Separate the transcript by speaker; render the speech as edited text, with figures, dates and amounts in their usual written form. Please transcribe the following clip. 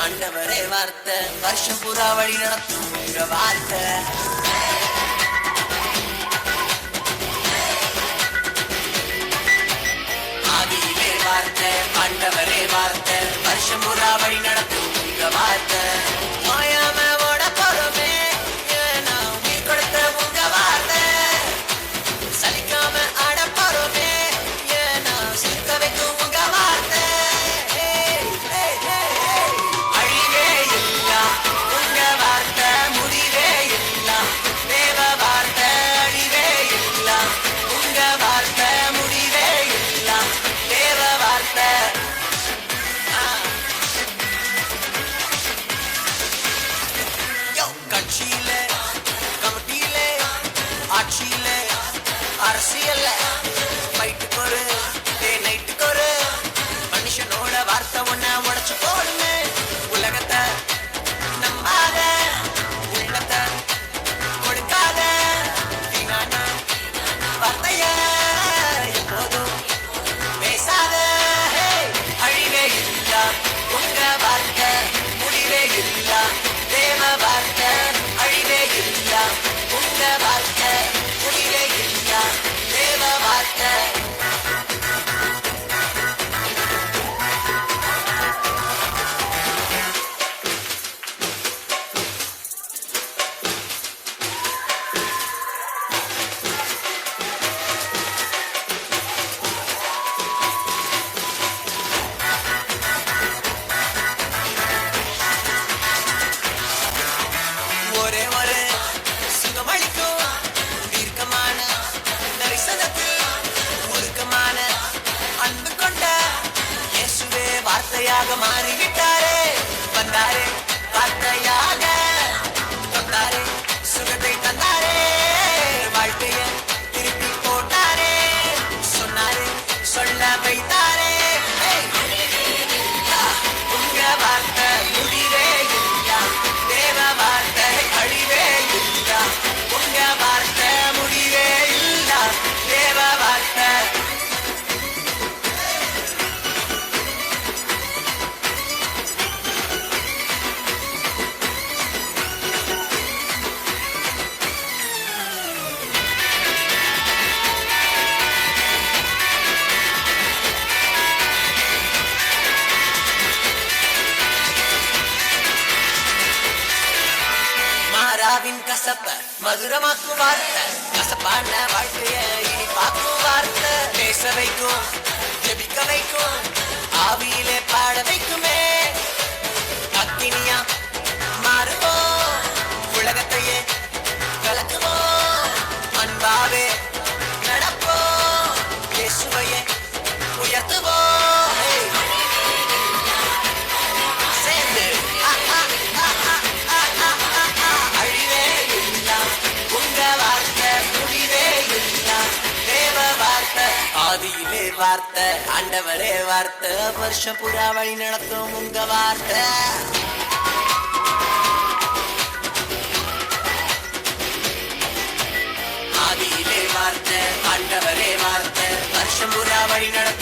Speaker 1: ஆண்டவரே வார்த்தை வருஷம் புறா வழி நடத்தும் உங்க வார்த்தை. ஆதியிலே வார்த்தை ஆண்டவரே வார்த்தை வருஷம் புறா வழி நடத்தும் உங்க வார்த்தை. மாயாம ஓட போறோமே ஏன்னா உயிர் கொடுத்த உங்க வார்த்தை. சலிக்காம ஆட போறோமே ஏன்னா சிரிக்க வைக்கும் உங்க வார்த்தை. அழிவே இல்ல உங்க வார்த்தை முடிவே இல்ல தேவ வார்த்தை. அழிவே இல்ல உங்க வார்த்தை முடிவே இல்ல தேவ வார்த்தை. கட்சியில கமிட்டியில ஆட்சியில அரசியல்ல ஃபைட்டுக்கு ஒரு டே நைட்டுக்கு ஒரு மனுஷனோட வார்த்தை ஒன்ன உடைச்சு போடுமே. உலகத்தை நம்பாத உள்ளத்தை கொடுக்காத வீணான வார்த்தைய எப்போதும் பேசாத. அழிவே இல்ல உங்க வார்த்தை முடிவே இல்ல தேவ வார்த்தை. அழிவே இல்ல உங்க வார்த்தை முடிவே இல்ல தேவ வார்த்தை. ஒரே ஒரு சுகமளிக்கும் தீர்க்கமான தரிசனத்தில் உருக்கமான அன்பு கொண்ட இயேசுவே வார்த்தையாக மாறிவிட்டாரே. வந்தாரே வார்த்தையாக தந்தாரே சுகத்தை தந்தாரே. வாழ்க்கைய திருப்பி போட்டாரே சொன்னாரே சொல்ல வைத்தாரே. உங்க வார்த்தை முடிவே இல்ல தேவ வார்த்தை. அழிவே இல்ல உங்க வார்த்தை முடிவே இல்ல தேவ வார்த்தை. மாறாவின் கசப்ப மதுரமாக்கும் வார்த்தை. கசப்பான வாழ்க்கைய இனிப்பாக்கும் வார்த்தை. பேச வைக்கும் ஜெபிக்க வைக்கும் ஆவியிலே பாட வைக்குமே. அக்கினியா மாறுவோம் உலகத்தையே கலக்குவோம். அன்பாவே நடப்போம் இயேசுவையே உயர்த்துவோம். சேர்ந்து அழிவே இல்ல உங்க வார்த்தை முடிவே இல்ல தேவ வார்த்தை. ஆதியிலே வார்த்தை ஆண்டவரே வார்த்தை வருஷம் புறா வழி நடத்தும் உங்க வார்த்தை. ஆதியிலே வார்த்தை ஆண்டவரே வார்த்தை வருஷம் புறா வழி நடத்தும்